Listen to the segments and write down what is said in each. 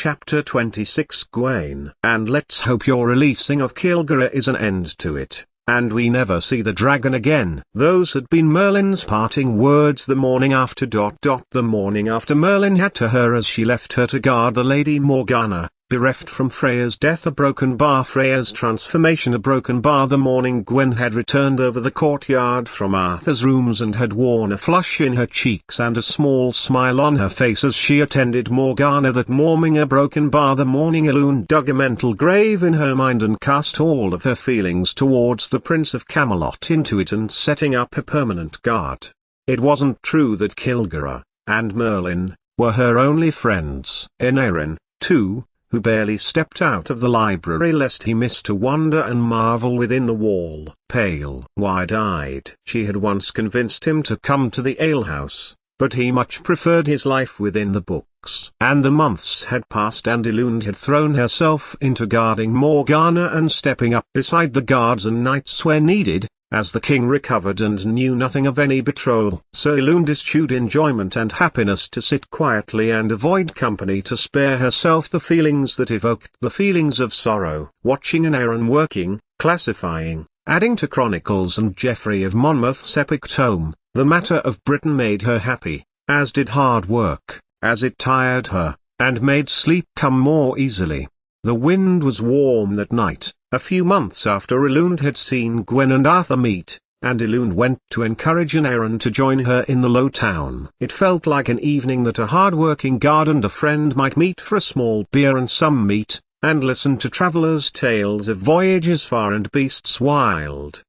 Chapter 26 Gawain. And let's hope your releasing of Kilgore is an end to it, and we never see the dragon again. Those had been Merlin's parting words the morning after. The morning after Merlin had to her as she left her to guard the Lady Morgana, bereft from Freya's death a broken bar, Freya's transformation a broken bar. The morning Gwen had returned over the courtyard from Arthur's rooms and had worn a flush in her cheeks and a small smile on her face as she attended Morgana. That morning a broken bar. The morning Elune dug a mental grave in her mind and cast all of her feelings towards the Prince of Camelot into it, and setting up a permanent guard. It wasn't true that Kilgore and Merlin were her only friends. Erin, too, who barely stepped out of the library lest he miss to wonder and marvel within the wall. Pale, wide-eyed, she had once convinced him to come to the alehouse, but he much preferred his life within the books. And the months had passed and Elune had thrown herself into guarding Morgana and stepping up beside the guards and knights where needed, as the king recovered and knew nothing of any betrothal. So Elune eschewed enjoyment and happiness to sit quietly and avoid company, to spare herself the feelings that evoked the feelings of sorrow. Watching Erin working, classifying, adding to Chronicles and Geoffrey of Monmouth's epic tome, The Matter of Britain made her happy, as did hard work, as it tired her, and made sleep come more easily. The wind was warm that night, a few months after Elune had seen Gwen and Arthur meet, and Elune went to encourage Erin to join her in the low town. It felt like an evening that a hard-working guard and a friend might meet for a small beer and some meat, and listen to travellers' tales of voyages far and beasts wild.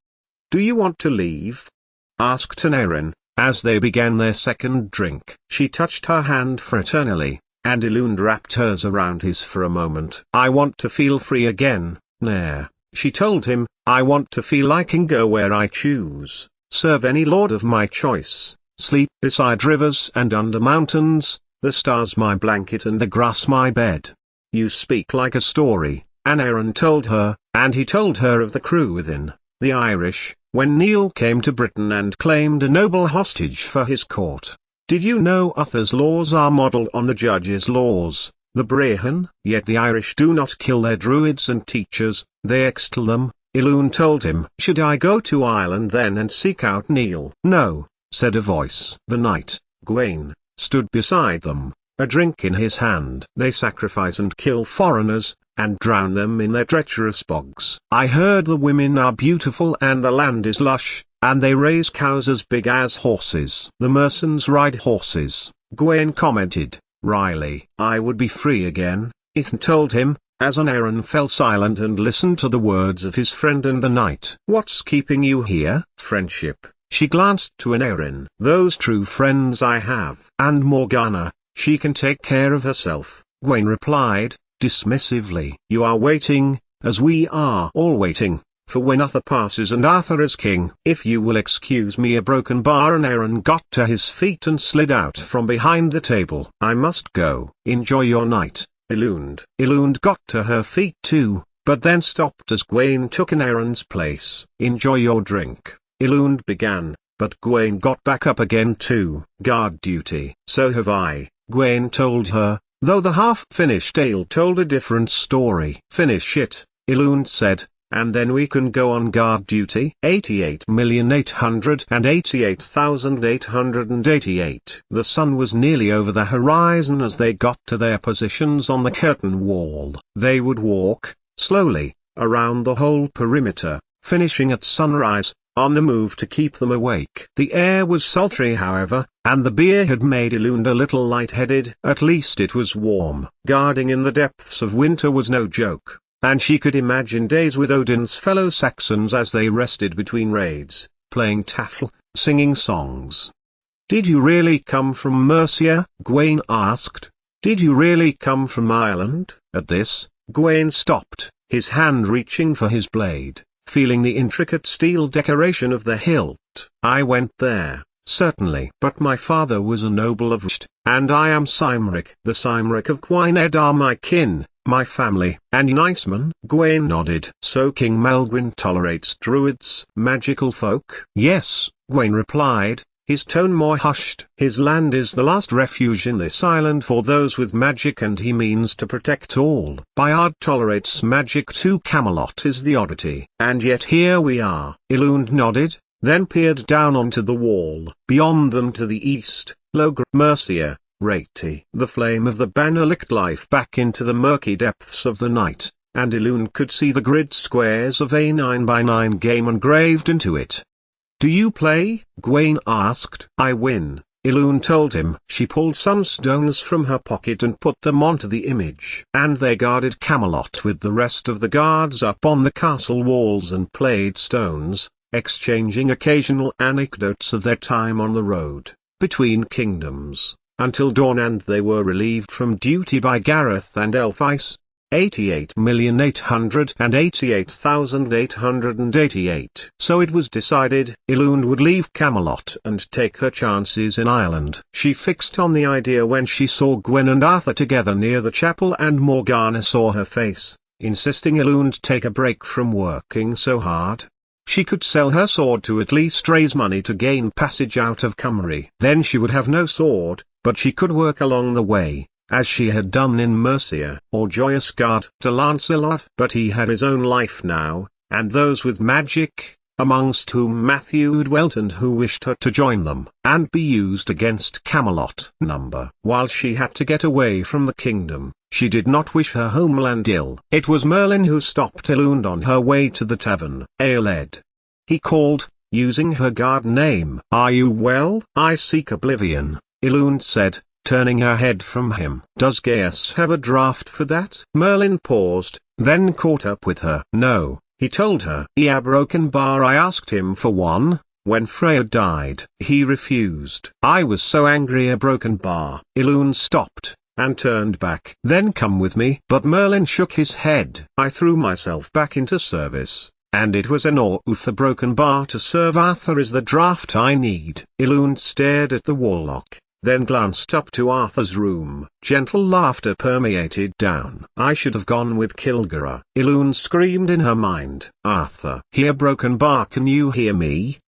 "Do you want to leave?" asked Erin, as they began their second drink. She touched her hand fraternally, and Elune wrapped hers around his for a moment. "I want to feel free again, Nair," she told him. "I want to feel I can go where I choose, serve any lord of my choice, sleep beside rivers and under mountains, the stars my blanket and the grass my bed." "You speak like a story," Erin told her, and he told her of the crew within, the Irish, when Neil came to Britain and claimed a noble hostage for his court. "Did you know Arthur's laws are modelled on the judges' laws, the Brehon? Yet the Irish do not kill their druids and teachers, they extol them," Elune told him. "Should I go to Ireland then and seek out Neil?" "No," said a voice. The knight, Gawain, stood beside them, a drink in his hand. "They sacrifice and kill foreigners, and drown them in their treacherous bogs. I heard the women are beautiful and the land is lush, and they raise cows as big as horses." "The mercenaries ride horses," Gawain commented, wryly. "I would be free again," Ethan told him, as Erin fell silent and listened to the words of his friend and the knight. "What's keeping you here?" "Friendship." She glanced to Erin. "Those true friends I have." "And Morgana, she can take care of herself," Gawain replied, dismissively. "You are waiting, as we are all waiting, for when Arthur passes and Arthur is king." "If you will excuse me." A broken bar, and Erin got to his feet and slid out from behind the table. "I must go." "Enjoy your night, Elune." Elune got to her feet too, but then stopped as Gawain took Erin's place. "Enjoy your drink," Elune began, but Gawain got back up again too. "Guard duty." "So have I," Gawain told her, though the half-finished ale told a different story. "Finish it," Elune said, "and then we can go on guard duty." 88,888,888. The sun was nearly over the horizon as they got to their positions on the curtain wall. They would walk, slowly, around the whole perimeter, finishing at sunrise, on the move to keep them awake. The air was sultry however, and the beer had made Elune a little light-headed. At least it was warm. Guarding in the depths of winter was no joke, and she could imagine days with Odin's fellow Saxons as they rested between raids, playing taffel, singing songs. "Did you really come from Mercia?" Gawain asked. "Did you really come from Ireland?" At this, Gawain stopped, his hand reaching for his blade, feeling the intricate steel decoration of the hilt. "I went there, certainly. But my father was a noble of Rust, and I am Cymric. The Cymric of Gwynedd are my kin, my family." "And Niceman?" Gawain nodded. "So King Melgwyn tolerates druids, magical folk?" "Yes," Gawain replied, his tone more hushed. His land is the last refuge in this island for those with magic, and he means to protect all. Bayard tolerates magic too. Camelot is the oddity. And yet here we are. Elund nodded, then peered down onto the wall. Beyond them to the east, Logre, Mercia, Rati. The flame of the banner licked life back into the murky depths of the night, and Elund could see the grid squares of a 9x9 game engraved into it. "Do you play?" Gawain asked. "I win," Elund told him. She pulled some stones from her pocket and put them onto the image. And they guarded Camelot with the rest of the guards up on the castle walls and played stones, exchanging occasional anecdotes of their time on the road between kingdoms, until dawn, and they were relieved from duty by Gareth and Elphice. 88,888,888. So it was decided, Elund would leave Camelot and take her chances in Ireland. She fixed on the idea when she saw Gwen and Arthur together near the chapel, and Morgana saw her face, insisting Elund take a break from working so hard. She could sell her sword to at least raise money to gain passage out of Cymru. Then she would have no sword, but she could work along the way, as she had done in Mercia or Joyous Guard to Lancelot. But he had his own life now, and those with magic, amongst whom Matthew dwelt, and who wished her to join them and be used against Camelot. While she had to get away from the kingdom, she did not wish her homeland ill. It was Merlin who stopped Elund on her way to the tavern. Aeled, he called, using her guard name. "Are you well?" "I seek oblivion," Elund said, turning her head from him. "Does Gaius have a draft for that?" Merlin paused, then caught up with her. "No," he told her. "A broken bar. I asked him for one. When Freya died, he refused. I was so angry. A broken bar." Elund stopped, and turned back. "Then come with me." But Merlin shook his head. "I threw myself back into service, and it was an oath. A broken bar to serve Arthur is the draft I need." Elund stared at the warlock, then glanced up to Arthur's room. Gentle laughter permeated down. "I should have gone with Kilgore," Elund screamed in her mind. "Arthur." "Here, broken bar, can you hear me?"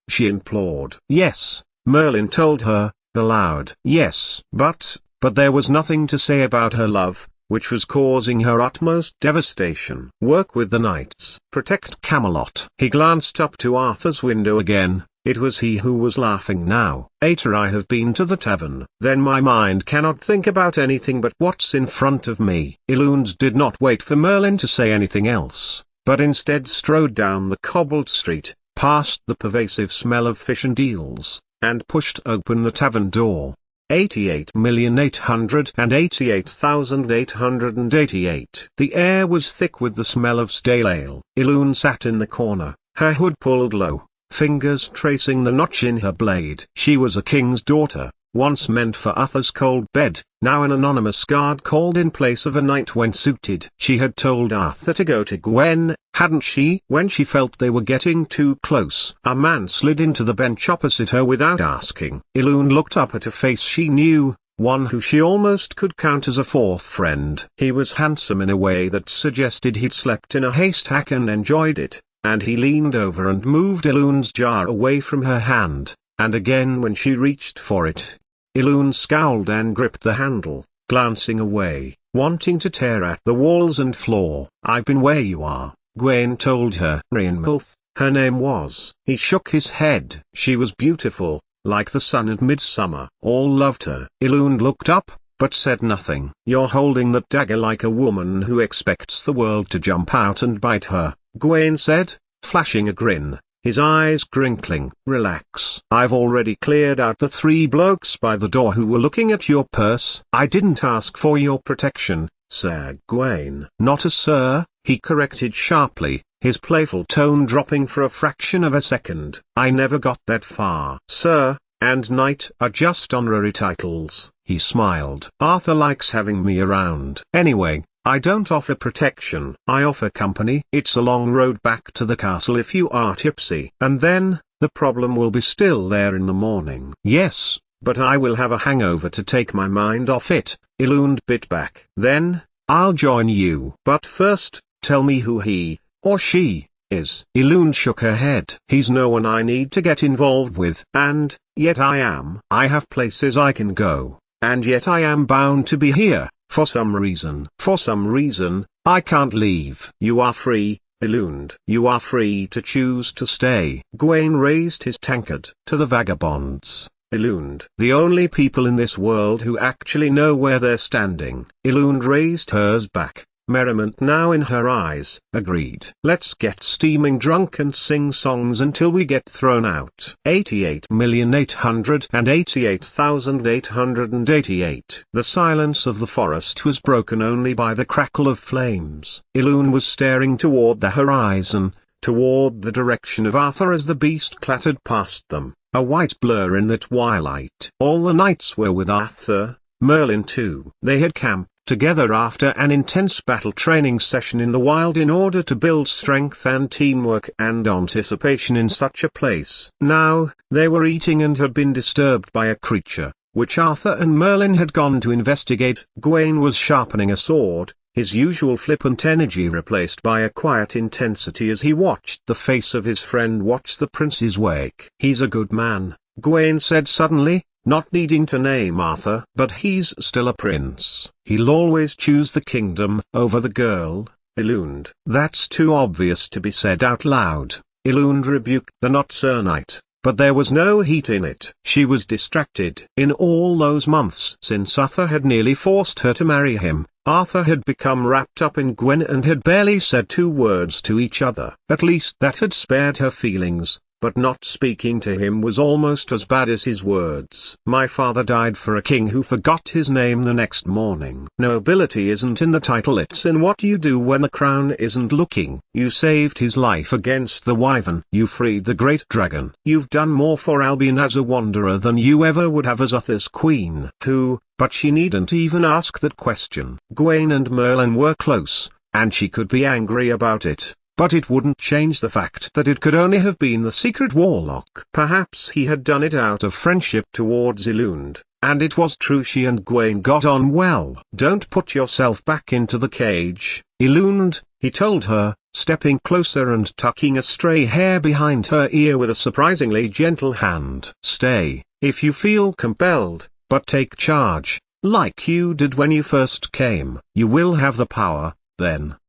she implored. "Yes," Merlin told her, aloud. "Yes." But there was nothing to say about her love, which was causing her utmost devastation. "Work with the knights. Protect Camelot." He glanced up to Arthur's window again. It was he who was laughing now. "Ater, I have been to the tavern." "Then my mind cannot think about anything but what's in front of me." Elund did not wait for Merlin to say anything else, but instead strode down the cobbled street, past the pervasive smell of fish and eels, and pushed open the tavern door. 88,888,888. The air was thick with the smell of stale ale. Elund sat in the corner, her hood pulled low, fingers tracing the notch in her blade. She was a king's daughter, once meant for Arthur's cold bed, now an anonymous guard called in place of a knight when suited. She had told Arthur to go to Gwen, hadn't she? When she felt they were getting too close, a man slid into the bench opposite her without asking. Elund looked up at a face she knew, one who she almost could count as a fourth friend. He was handsome in a way that suggested he'd slept in a haystack and enjoyed it, and he leaned over and moved Elund's jar away from her hand, and again when she reached for it, Elund scowled and gripped the handle, glancing away, wanting to tear at the walls and floor. "I've been where you are," Gwen told her. Rhianmilth, her name was. He shook his head. She was beautiful, like the sun at midsummer. All loved her. Elund looked up, but said nothing. "You're holding that dagger like a woman who expects the world to jump out and bite her," Gawain said, flashing a grin, his eyes crinkling. "Relax. I've already cleared out the 3 blokes by the door who were looking at your purse." "I didn't ask for your protection, Sir Gawain." "Not a sir," he corrected sharply, his playful tone dropping for a fraction of a second. "I never got that far." "Sir and knight are just honorary titles," he smiled. "Arthur likes having me around. Anyway, I don't offer protection. I offer company. It's a long road back to the castle if you are tipsy. And then, the problem will be still there in the morning." "Yes, but I will have a hangover to take my mind off it," Elund bit back. "Then, I'll join you. But first, tell me who he, or she, is. Elune shook her head. He's no one I need to get involved with. And, yet I am. I have places I can go. And yet I am bound to be here, for some reason. For some reason, I can't leave. You are free, Elune. You are free to choose to stay. Gawain raised his tankard to the vagabonds. Elune, the only people in this world who actually know where they're standing. Elune raised hers back, merriment now in her eyes. Agreed. Let's get steaming drunk and sing songs until we get thrown out. 88,888,888. The silence of the forest was broken only by the crackle of flames. Elune was staring toward the horizon, toward the direction of Arthur as the beast clattered past them, a white blur in the twilight. All the knights were with Arthur, Merlin too. They had camped together after an intense battle training session in the wild in order to build strength and teamwork and anticipation in such a place. Now, they were eating and had been disturbed by a creature, which Arthur and Merlin had gone to investigate. Gawain was sharpening a sword, his usual flippant energy replaced by a quiet intensity as he watched the face of his friend watch the prince's wake. He's a good man, Gawain said suddenly, not needing to name Arthur. But he's still a prince. He'll always choose the kingdom over the girl, Elune. That's too obvious to be said out loud. Elune rebuked the not-sir knight, but there was no heat in it. She was distracted. In all those months since Arthur had nearly forced her to marry him, Arthur had become wrapped up in Gwen and had barely said two words to each other. At least that had spared her feelings. But not speaking to him was almost as bad as his words. My father died for a king who forgot his name the next morning. Nobility isn't in the title, it's in what you do when the crown isn't looking. You saved his life against the wyvern. You freed the great dragon. You've done more for Albion as a wanderer than you ever would have as Uther's queen. Who? But she needn't even ask that question. Gawain and Merlin were close, and she could be angry about it. But it wouldn't change the fact that it could only have been the secret warlock. Perhaps he had done it out of friendship towards Elune, and it was true she and Gawain got on well. Don't put yourself back into the cage, Elune, he told her, stepping closer and tucking a stray hair behind her ear with a surprisingly gentle hand. Stay, if you feel compelled, but take charge, like you did when you first came. You will have the power, then.